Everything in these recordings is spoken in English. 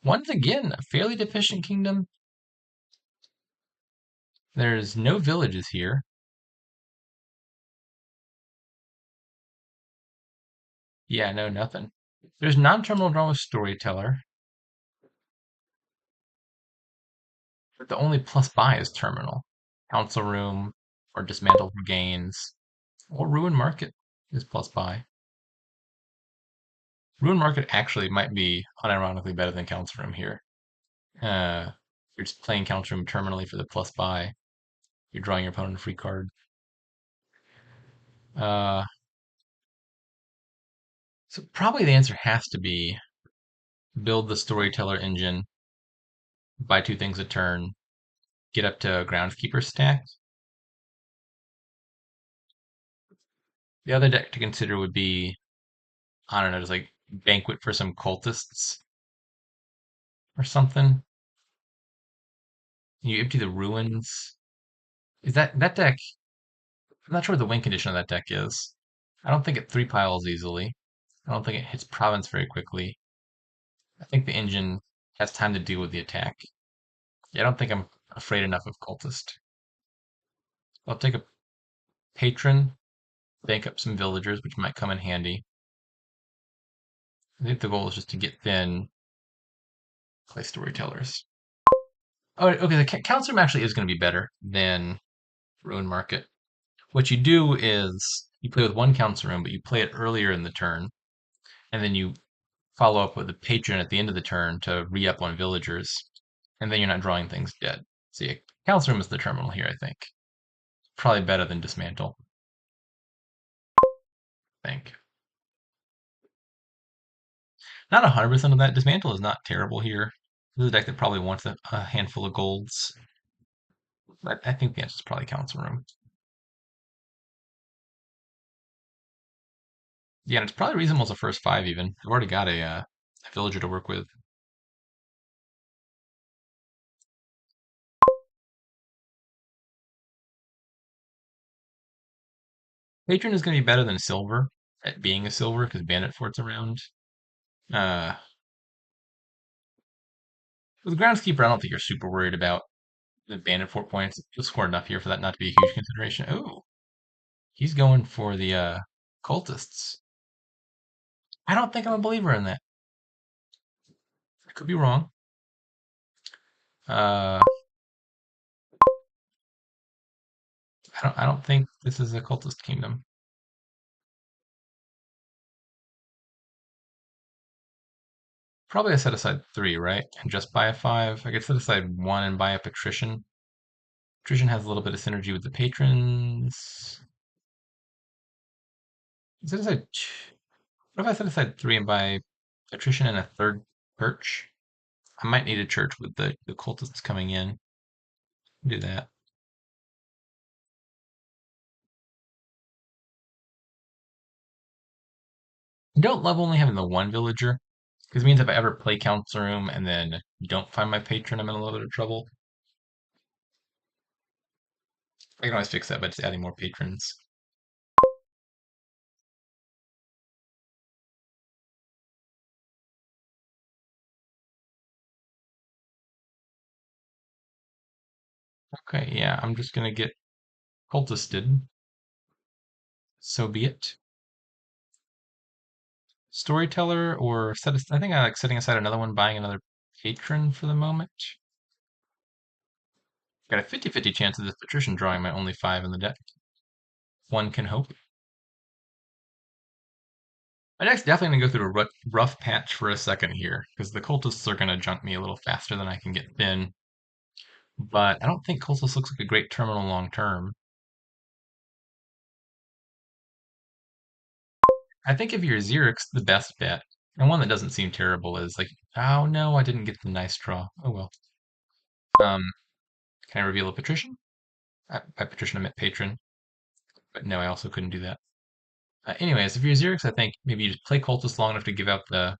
Once again, a fairly deficient kingdom. There's no villages here. Yeah, no, nothing. There's non-terminal drama storyteller, but the only plus buy is terminal. Council room, or dismantle for gains, or ruin market is plus buy. Ruin market actually might be unironically better than council room here. You're just playing council room terminally for the plus buy. You're drawing your opponent a free card. Uh, so probably the answer has to be build the storyteller engine, buy two things a turn, get up to groundskeeper stack. The other deck to consider would be, I don't know, just like banquet for some cultists or something. You empty the ruins. Is that deck? I'm not sure what the win condition of that deck is. I don't think it three piles easily. I don't think it hits province very quickly. I think the engine has time to deal with the attack. Yeah, I don't think I'm afraid enough of cultist. I'll take a patron, bank up some villagers, which might come in handy. I think the goal is just to get thin, play storytellers. Oh, okay. The council room actually is going to be better than ruin market. What you do is you play with one council room, but you play it earlier in the turn, and then you follow up with a patron at the end of the turn to re-up on villagers, and then you're not drawing things dead. See, council room is the terminal here, I think. Probably better than dismantle, I think. Not 100% of that. Dismantle is not terrible here. This is a deck that probably wants a handful of golds. But I think the answer is probably council room. Yeah, and it's probably reasonable as a first five even. I've already got a villager to work with. Patron is going to be better than silver at being a silver because bandit fort's around. Uh, with groundskeeper, I don't think you're super worried about the bandit fort points. You'll score enough here for that not to be a huge consideration. Oh, he's going for the cultists. I don't think I'm a believer in that. I could be wrong. Uh, I don't think this is a cultist kingdom. Probably I set aside three, right? And just buy a five. I could set aside one and buy a patrician. Patrician has a little bit of synergy with the patrons. Set aside. What if I set aside three and buy patrician and a third church? I might need a church with the cultists coming in. Do that. I don't love only having the one villager, because it means if I ever play council room and then don't find my patron, I'm in a little bit of trouble. I can always fix that by just adding more patrons. Okay, yeah, I'm just gonna get cultisted. So be it. Storyteller or I think I like setting aside another one, buying another patron for the moment. Got a 50-50 chance of this patrician drawing my only five in the deck. One can hope. My deck's definitely gonna go through a rough patch for a second here, because the cultists are gonna junk me a little faster than I can get thin. But I don't think cultist looks like a great terminal long term. I think if you're Xyrix, the best bet, and one that doesn't seem terrible, is like, oh no, I didn't get the nice draw. Oh well. Um, can I reveal a patrician? By patrician, I meant patron. But no, I also couldn't do that. Anyways, if you're Xerix, I think maybe you just play Cultist long enough to give out the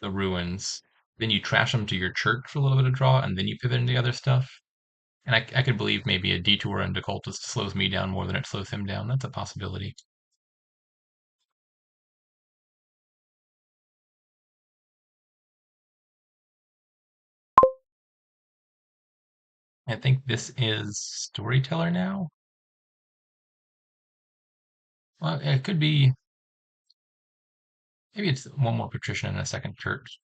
ruins. Then you trash them to your church for a little bit of draw, and then you pivot into other stuff. And I could believe maybe a detour into Cultist slows me down more than it slows him down. That's a possibility. I think this is Storyteller now. Well, it could be. Maybe it's one more patrician and a second church.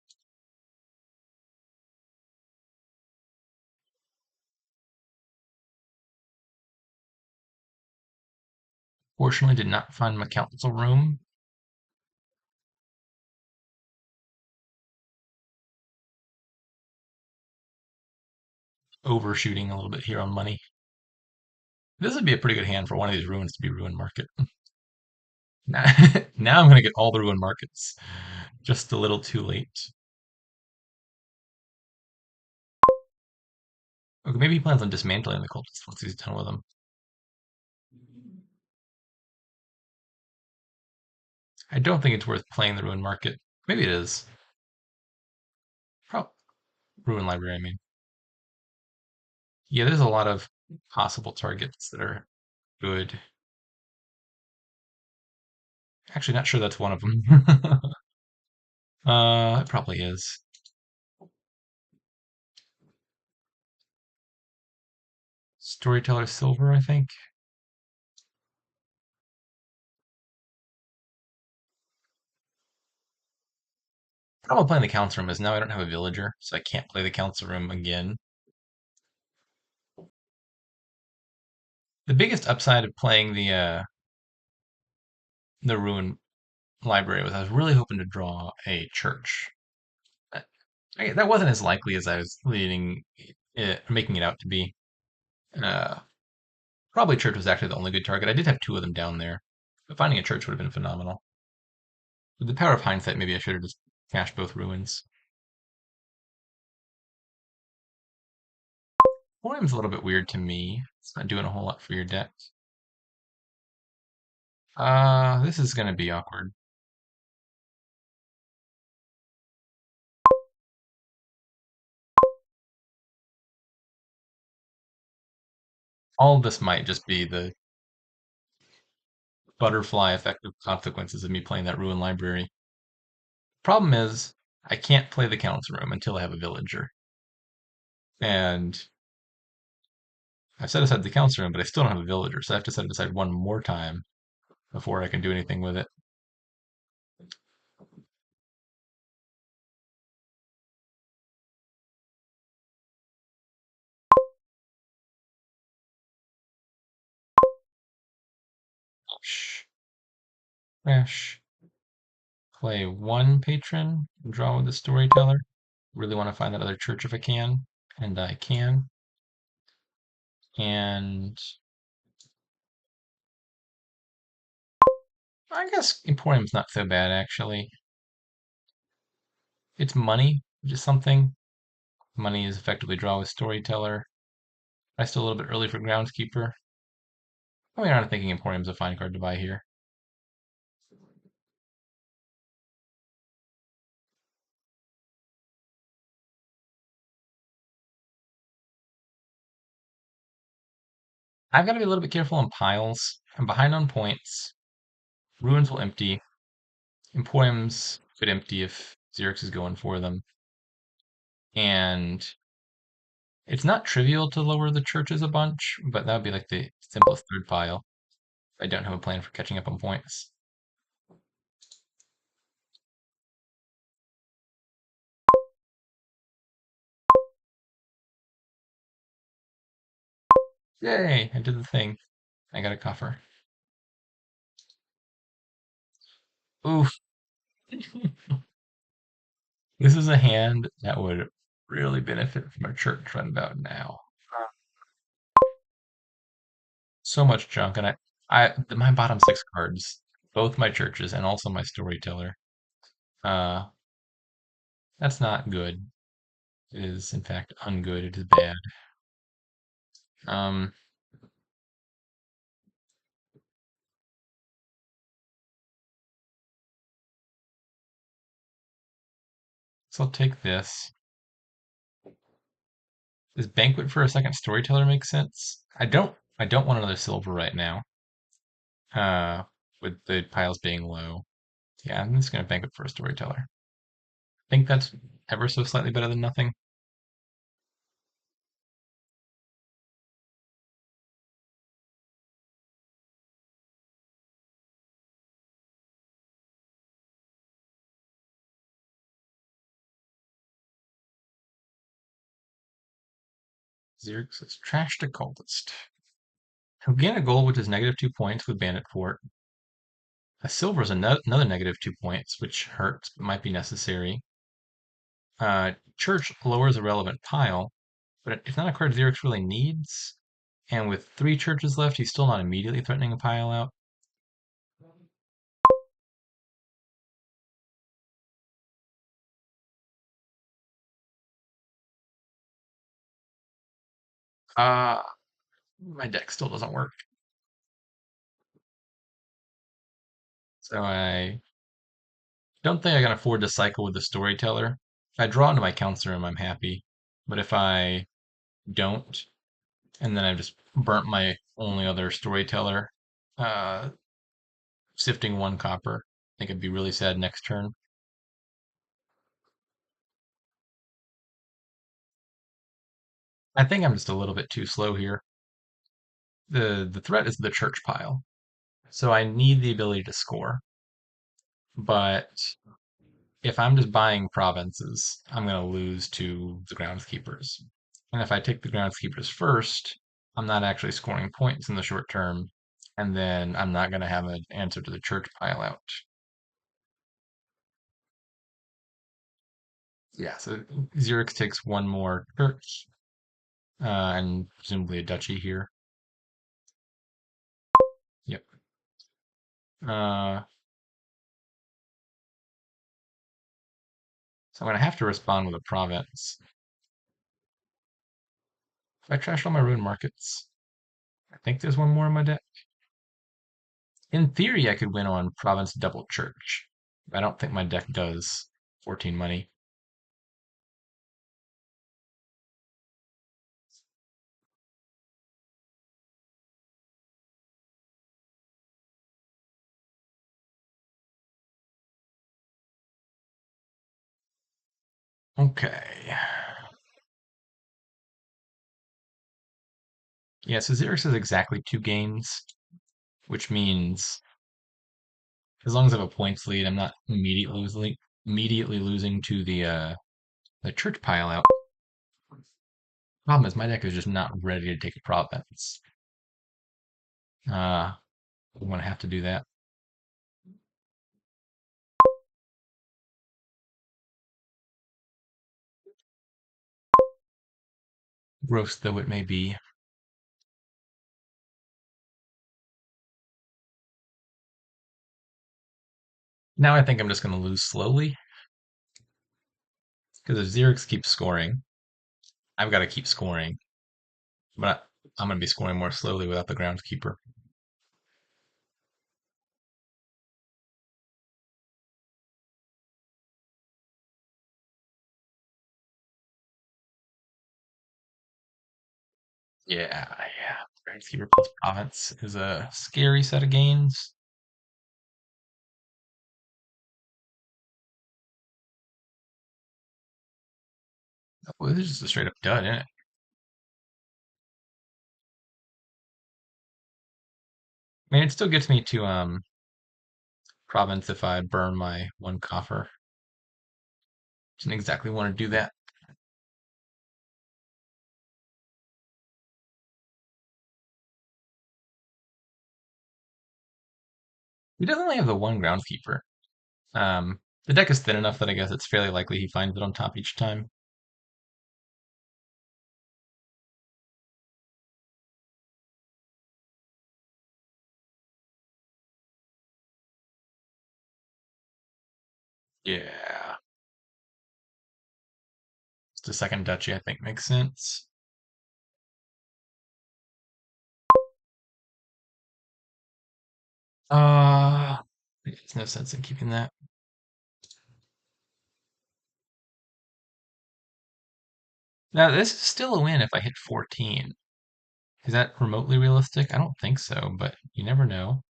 Fortunately, did not find my council room. Overshooting a little bit here on money. This would be a pretty good hand for one of these ruins to be ruin market. Now, now I'm going to get all the ruin markets. Just a little too late. Okay, maybe he plans on dismantling the cultists once he's done with them. I don't think it's worth playing the ruin market. Maybe it is. Probably ruin library, I mean. Yeah, there's a lot of possible targets that are good. Actually, not sure that's one of them. It probably is. Storyteller Silver, I think. Problem playing the council room is now I don't have a villager, so I can't play the council room again. The biggest upside of playing the ruin library was I was really hoping to draw a church. Uh, that wasn't as likely as I was making it out to be. Uh, Probably church was actually the only good target. I did have two of them down there, but finding a church would have been phenomenal. With the power of hindsight, maybe I should have just cashed both ruins. Poem's a little bit weird to me. It's not doing a whole lot for your deck. This is gonna be awkward. All of this might just be the butterfly effect of consequences of me playing that ruin library. Problem is, I can't play the council room until I have a villager. And I've set aside the council room, but I still don't have a villager, so I have to set it aside one more time before I can do anything with it. Shh. Crash. Play one patron, draw with the storyteller. Really want to find that other church if I can, and I can. And I guess Emporium's not so bad actually. It's money, which is something. Money is effectively draw with storyteller. I still a little bit early for groundskeeper. I mean, I'm thinking Emporium's a fine card to buy here. I've got to be a little bit careful on piles. I'm behind on points. Ruins will empty. Emporiums could empty if xyrix is going for them. And it's not trivial to lower the churches a bunch, but that would be like the simplest third pile. I don't have a plan for catching up on points. Yay, I did the thing. I got a coffer. Oof. This is a hand that would really benefit from a church right about now. So much junk, and my bottom six cards, both my churches and also my storyteller. Uh, that's not good. It is in fact ungood. It is bad. Um, so I'll take this. Does banquet for a second storyteller make sense? I don't want another silver right now. Uh, with the piles being low. Yeah, I'm just gonna banquet for a storyteller. I think that's ever so slightly better than nothing. Xyrix says trash the cultist. He'll gain a gold, which is -2 points with Bandit Fort. A silver is another -2 points, which hurts but might be necessary. Church lowers a relevant pile, but it's not a card Xerix really needs. And with 3 churches left, he's still not immediately threatening a pile out. Uh, my deck still doesn't work. So I don't think I can afford to cycle with the storyteller. If I draw into my counselor room, I'm happy. But if I don't, and then I've just burnt my only other storyteller, uh, sifting 1 copper, I think it'd be really sad next turn. I think I'm just a little bit too slow here. The threat is the church pile. So I need the ability to score. But if I'm just buying provinces, I'm going to lose to the groundskeepers. And if I take the groundskeepers first, I'm not actually scoring points in the short term. And then I'm not going to have an answer to the church pile out. Yeah, so Xerix takes 1 more church, and presumably a duchy here. Yep. Uh, so I'm going to have to respond with a province. If I trash all my ruin markets, I think there's 1 more in my deck. In theory, I could win on province double church. I don't think my deck does 14 money. Okay. Yeah, so Xerix is exactly 2 games, which means as long as I have a points lead, I'm not immediately losing to the church pile out. Problem is my deck is just not ready to take a province. We want to have to do that. Gross though it may be. Now I think I'm just going to lose slowly because if Xerix keeps scoring, I've got to keep scoring, but I'm going to be scoring more slowly without the groundskeeper. Yeah. Groundskeeper plus province is a scary set of games. Oh, this is just a straight up dud, isn't it? I mean, it still gets me to province if I burn my 1 coffer. Didn't exactly want to do that. He doesn't only have the 1 groundskeeper. The deck is thin enough that I guess it's fairly likely he finds it on top each time. Yeah. The second duchy, I think, makes sense. Uh, there's no sense in keeping that. Now, this is still a win if I hit 14. Is that remotely realistic? I don't think so, but you never know.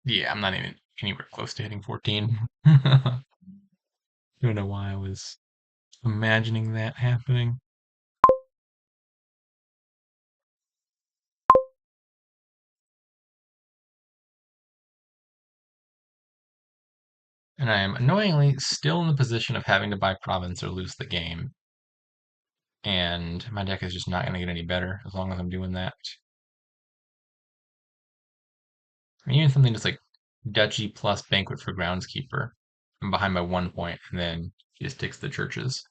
Yeah, I'm not even anywhere close to hitting 14. don't know why I was imagining that happening. And I am annoyingly still in the position of having to buy province or lose the game. And my deck is just not going to get any better as long as I'm doing that. I mean, even something just like Duchy plus Banquet for Groundskeeper. I'm behind by 1 point, and then he just takes the churches.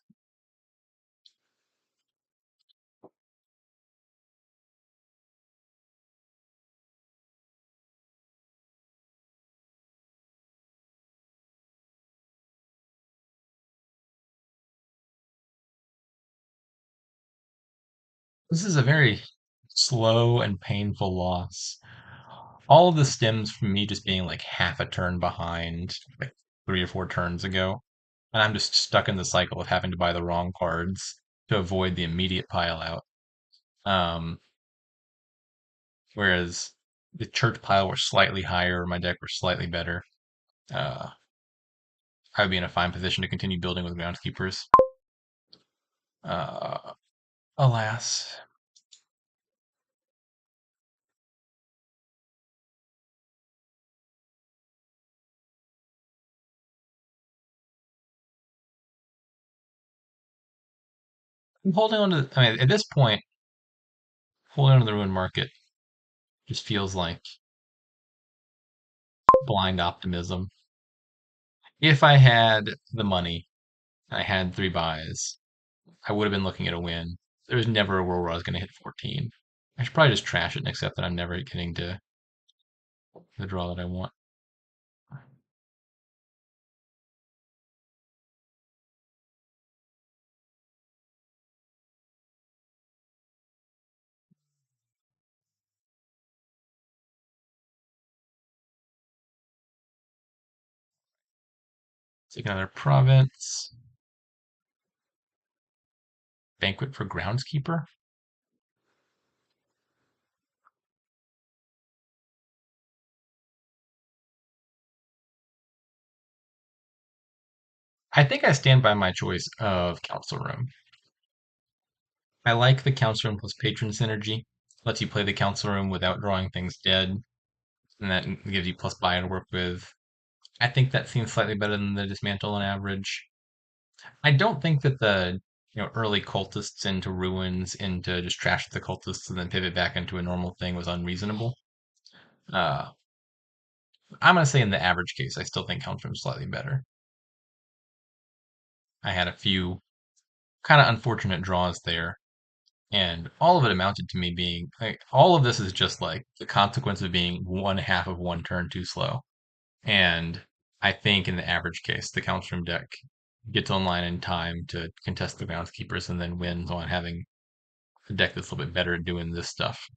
This is a very slow and painful loss. All of this stems from me just being like half a turn behind, like 3 or 4 turns ago. And I'm just stuck in the cycle of having to buy the wrong cards to avoid the immediate pile out. Um, whereas the church pile were slightly higher, my deck were slightly better. Uh, I would be in a fine position to continue building with groundskeepers. Uh, alas. I'm holding on to, I mean, at this point, holding on to the ruin market just feels like blind optimism. If I had the money, and I had 3 buys, I would have been looking at a win. There was never a world where I was going to hit 14. I should probably just trash it and accept that I'm never getting to the draw that I want. Take another province. Banquet for groundskeeper. I think I stand by my choice of council room. I like the council room plus patron synergy. Lets you play the council room without drawing things dead, and that gives you plus buy to work with. I think that seems slightly better than the dismantle on average. I don't think that the early cultists into ruins into just trash the cultists and then pivot back into a normal thing was unreasonable. Uh, I'm gonna say in the average case, I still think council room is slightly better. I had a few kind of unfortunate draws there, and all of it amounted to me being like, all of this is just like the consequence of being 1/2 of 1 turn too slow. And I think in the average case, the Countstrom deck gets online in time to contest the groundskeepers and then wins on having a deck that's a little bit better at doing this stuff.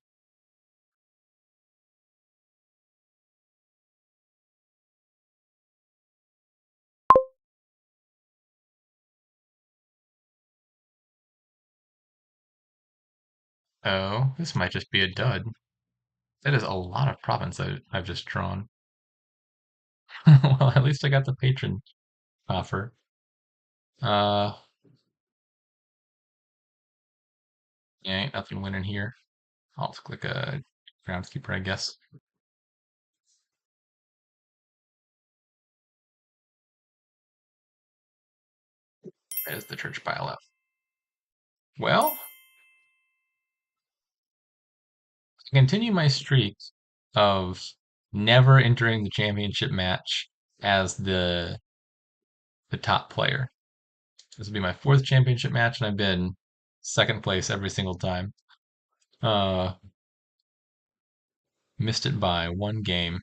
Oh, this might just be a dud. That is a lot of province I've just drawn. Well, at least I got the patron offer. Uh, yeah, ain't nothing winning here. I'll just click a groundskeeper, I guess. There's the church pile up. Well, to continue my streak of never entering the championship match as the top player. This will be my 4th championship match, and I've been second place every single time. Uh, Missed it by 1 game.